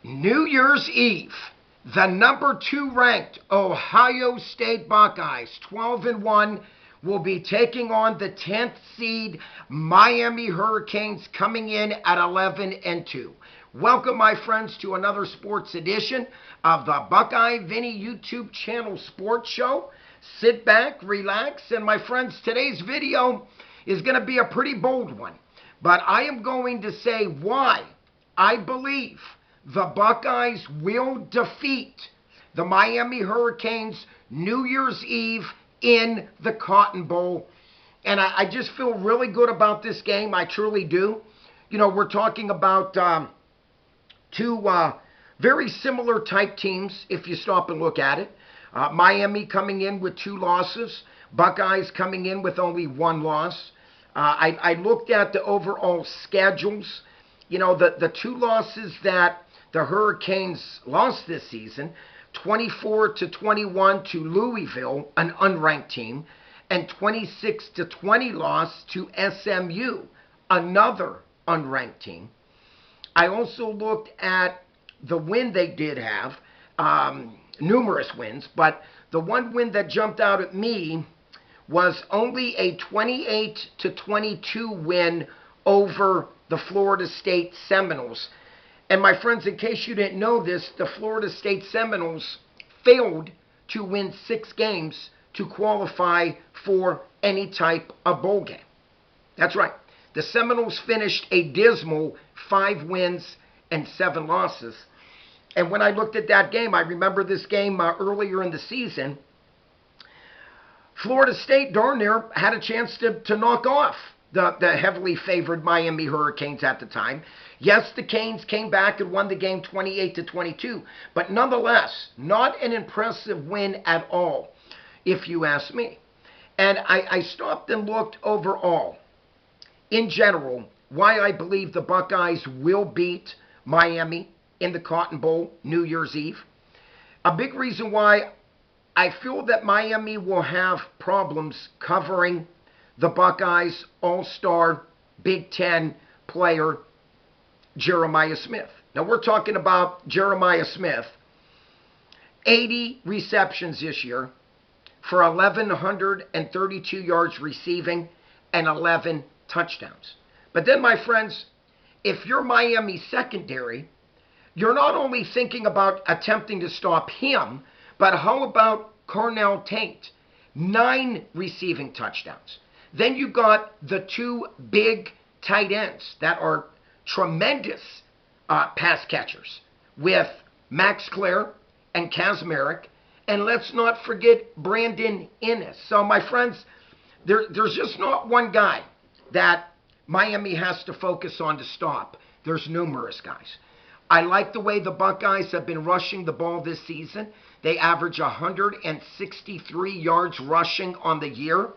New Year's Eve, the number 2 ranked Ohio State Buckeyes, 12-1, will be taking on the 10th seed Miami Hurricanes, coming in at 11-2. Welcome, my friends, to another sports edition of the Buckeye Vinny YouTube channel sports show. Sit back, relax, and my friends, today's video is going to be a pretty bold one. But I am going to say why I believe the Buckeyes will defeat the Miami Hurricanes New Year's Eve in the Cotton Bowl. And I just feel really good about this game. I truly do. You know, we're talking about two very similar type teams if you stop and look at it. Miami coming in with 2 losses. Buckeyes coming in with only 1 loss. I looked at the overall schedules. You know, the 2 losses that the Hurricanes lost this season, 24-21 to Louisville, an unranked team, and 26-20 loss to SMU, another unranked team. I also looked at the win they did have, numerous wins, but the one win that jumped out at me was only a 28-22 win over the Florida State Seminoles. And my friends, in case you didn't know this, the Florida State Seminoles failed to win 6 games to qualify for any type of bowl game. That's right. The Seminoles finished a dismal 5 wins and 7 losses. And when I looked at that game, I remember this game earlier in the season. Florida State darn near had a chance to knock off the heavily favored Miami Hurricanes at the time. Yes, the Canes came back and won the game 28-22, but nonetheless, not an impressive win at all, if you ask me. And I stopped and looked overall, in general, why I believe the Buckeyes will beat Miami in the Cotton Bowl New Year's Eve. A big reason why I feel that Miami will have problems covering the Buckeyes All-Star Big Ten player Jeremiah Smith. Now we're talking about Jeremiah Smith, 80 receptions this year for 1,132 yards receiving and 11 touchdowns. But then, my friends, if you're Miami secondary, you're not only thinking about attempting to stop him, but how about Cornell Tate? 9 receiving touchdowns. Then you got the 2 big tight ends that are tremendous pass catchers with Max Clare and Kaz Merrick. And let's not forget Brandon Innes. So, my friends, there's just not one guy that Miami has to focus on to stop. There's numerous guys. I like the way the Buckeyes have been rushing the ball this season. They average 163 yards rushing on the year.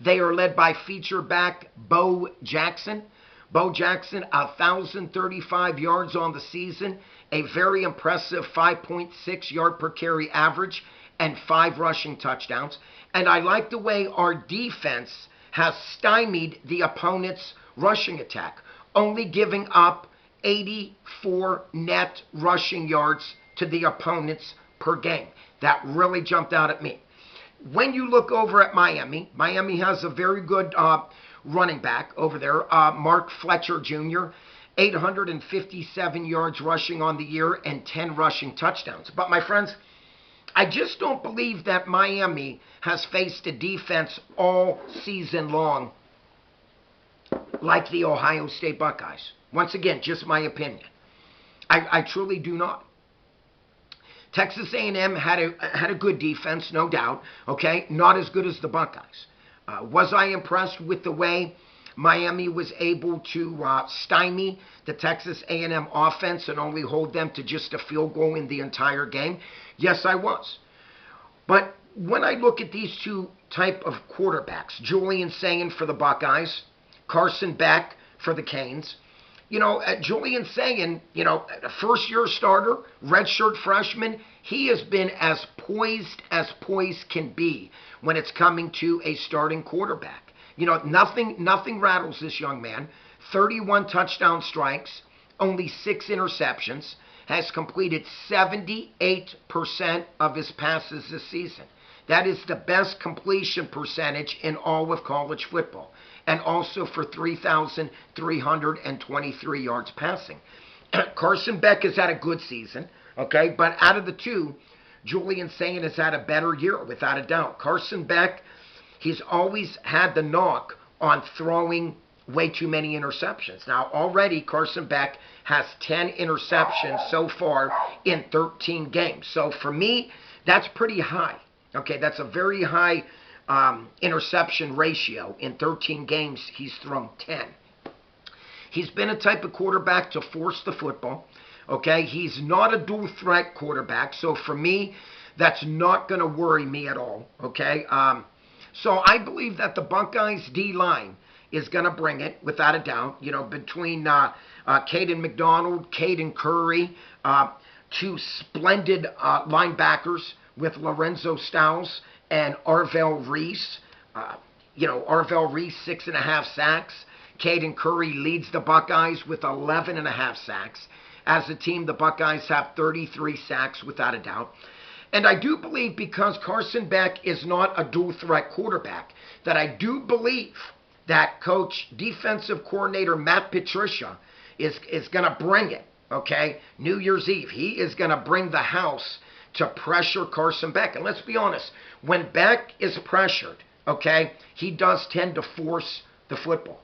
They are led by feature back Bo Jackson. Bo Jackson, 1,035 yards on the season, a very impressive 5.6 yard per carry average, and 5 rushing touchdowns. And I like the way our defense has stymied the opponent's rushing attack, only giving up 84 net rushing yards to the opponents per game. That really jumped out at me. When you look over at Miami, Miami has a very good running back over there, Mark Fletcher Jr., 857 yards rushing on the year and 10 rushing touchdowns. But my friends, I just don't believe that Miami has faced a defense all season long like the Ohio State Buckeyes. Once again, just my opinion. I truly do not. Texas A&M had a good defense, no doubt. Okay, not as good as the Buckeyes. Was I impressed with the way Miami was able to stymie the Texas A&M offense and only hold them to just a field goal in the entire game? Yes, I was. But when I look at these 2 type of quarterbacks, Julian Sayin for the Buckeyes, Carson Beck for the Canes, you know, Julian Sayin, you know, first-year starter, redshirt freshman, he has been as poised can be when it's coming to a starting quarterback. You know, nothing rattles this young man. 31 touchdown strikes, only 6 interceptions, has completed 78% of his passes this season. That is the best completion percentage in all of college football, and also for 3,323 yards passing. Carson Beck has had a good season, okay, but out of the two, Julian Sayin has had a better year, without a doubt. Carson Beck, he's always had the knock on throwing way too many interceptions. Now, already Carson Beck has 10 interceptions so far in 13 games. So for me, that's pretty high. Okay, that's a very high interception ratio. In 13 games, he's thrown 10. He's been a type of quarterback to force the football. Okay, he's not a dual threat quarterback. So for me, that's not going to worry me at all. Okay, so I believe that the Buckeyes D-line is going to bring it, without a doubt. You know, between Caden McDonald, Caden Curry, two splendid linebackers with Lorenzo Stiles and Arvell Reese. Arvell Reese, 6.5 sacks. Caden Curry leads the Buckeyes with 11.5 sacks. As a team, the Buckeyes have 33 sacks, without a doubt. And I do believe, because Carson Beck is not a dual threat quarterback, that I do believe that coach, defensive coordinator Matt Patricia is going to bring it, okay? New Year's Eve, he is going to bring the house to pressure Carson Beck. And let's be honest, when Beck is pressured, okay, he does tend to force the football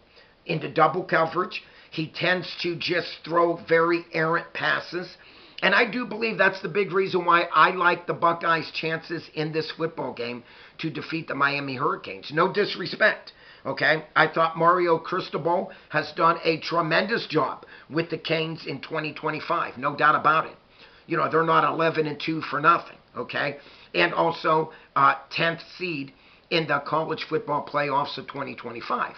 into double coverage. He tends to just throw very errant passes. And I do believe that's the big reason why I like the Buckeyes' chances in this football game to defeat the Miami Hurricanes. No disrespect, okay? I thought Mario Cristobal has done a tremendous job with the Canes in 2025. No doubt about it. You know, they're not 11-2 for nothing, okay? And also 10th seed in the college football playoffs of 2025.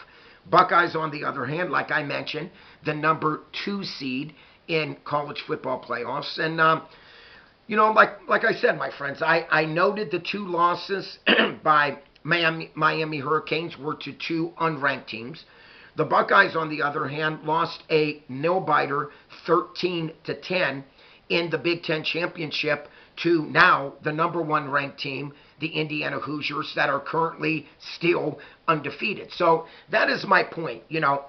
Buckeyes, on the other hand, like I mentioned, the number 2 seed in college football playoffs. And, like I said, my friends, I noted the 2 losses by Miami Hurricanes were to 2 unranked teams. The Buckeyes, on the other hand, lost a nail-biter 13-10 in the Big Ten Championship to now the number 1 ranked team, the Indiana Hoosiers, that are currently still undefeated. So that is my point. You know,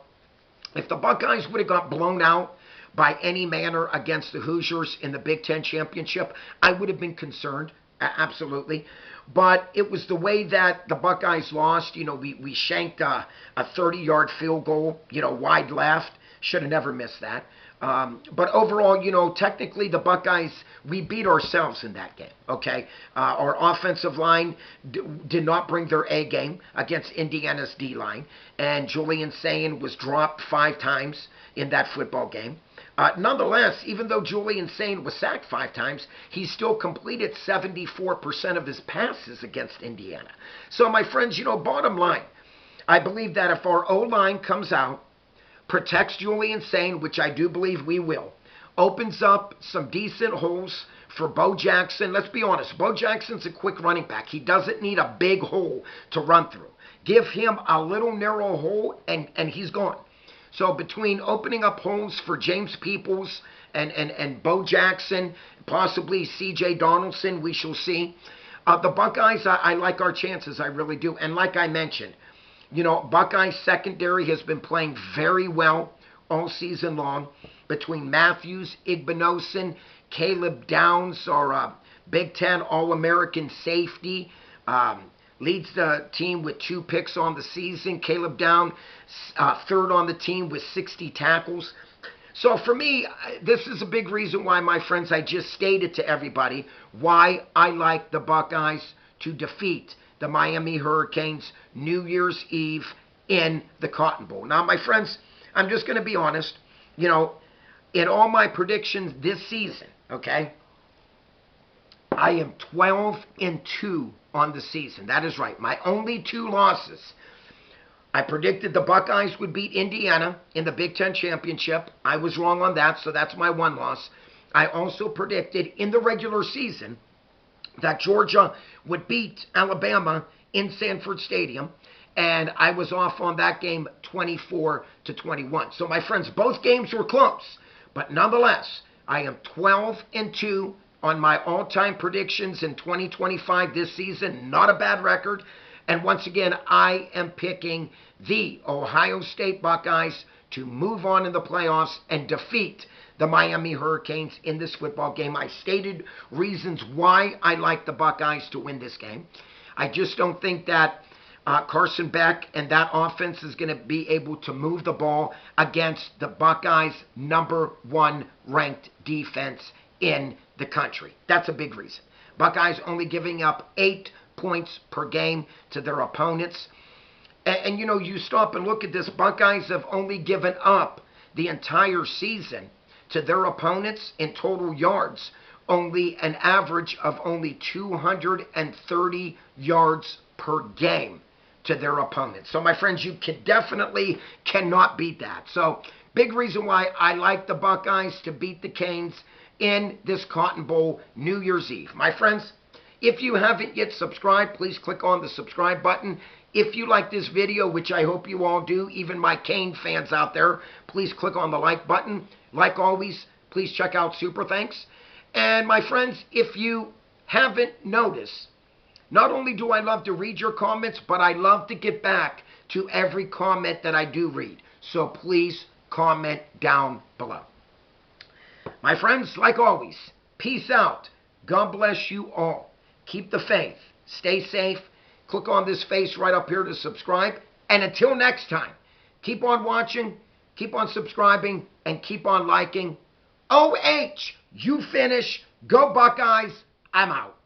if the Buckeyes would have got blown out by any manner against the Hoosiers in the Big Ten Championship, I would have been concerned, absolutely. But it was the way that the Buckeyes lost. You know, we shanked a 30-yard field goal, wide left. Should have never missed that. But overall, technically the Buckeyes, we beat ourselves in that game, okay? Our offensive line did not bring their A game against Indiana's D-line, and Julian Sayin was dropped 5 times in that football game. Nonetheless, even though Julian Sayin was sacked 5 times, he still completed 74% of his passes against Indiana. So, my friends, bottom line, I believe that if our O-line comes out, protects Julian Sayin, which I do believe we will, opens up some decent holes for Bo Jackson. Let's be honest, Bo Jackson's a quick running back. He doesn't need a big hole to run through. Give him a little narrow hole, and he's gone. So between opening up holes for James Peoples and Bo Jackson, possibly C.J. Donaldson, we shall see. The Buckeyes, I like our chances, I really do. And like I mentioned, Buckeyes secondary has been playing very well all season long. Between Matthews, Igbinosun, Caleb Downs, our Big Ten All-American safety, leads the team with 2 picks on the season. Caleb Downs, 3rd on the team with 60 tackles. So for me, this is a big reason why, my friends, I just stated to everybody why I like the Buckeyes to defeat the Miami Hurricanes New Year's Eve in the Cotton Bowl. Now, my friends, I'm just going to be honest. In all my predictions this season, okay, I am 12-2 on the season. That is right. My only 2 losses. I predicted the Buckeyes would beat Indiana in the Big Ten Championship. I was wrong on that, so that's my 1 loss. I also predicted in the regular season that Georgia would beat Alabama in Sanford Stadium, and I was off on that game 24-21. So, my friends, both games were close, But nonetheless, I am 12-2 on my all-time predictions in 2025 this season. Not a bad record. And once again, I am picking the Ohio State Buckeyes to move on in the playoffs and defeat the Miami Hurricanes in this football game. I stated reasons why I like the Buckeyes to win this game. I just don't think that Carson Beck and that offense is going to be able to move the ball against the Buckeyes' #1 ranked defense in the country. That's a big reason. Buckeyes only giving up 8 points per game to their opponents. And you know, you stop and look at this. Buckeyes have only given up the entire season to their opponents in total yards, only an average of only 230 yards per game to their opponents. So my friends, you definitely cannot beat that. So big reason why I like the Buckeyes to beat the Canes in this Cotton Bowl New Year's Eve. My friends, if you haven't yet subscribed, please click on the subscribe button. If you like this video, which I hope you all do, even my Cane fans out there, please click on the like button. Like always, please check out Super Thanks. And my friends, if you haven't noticed, not only do I love to read your comments, but I love to get back to every comment that I do read. So please comment down below. My friends, like always, peace out. God bless you all. Keep the faith. Stay safe. Click on this face right up here to subscribe. And until next time, keep on watching, keep on subscribing, and keep on liking. OH, you finish. Go Buckeyes. I'm out.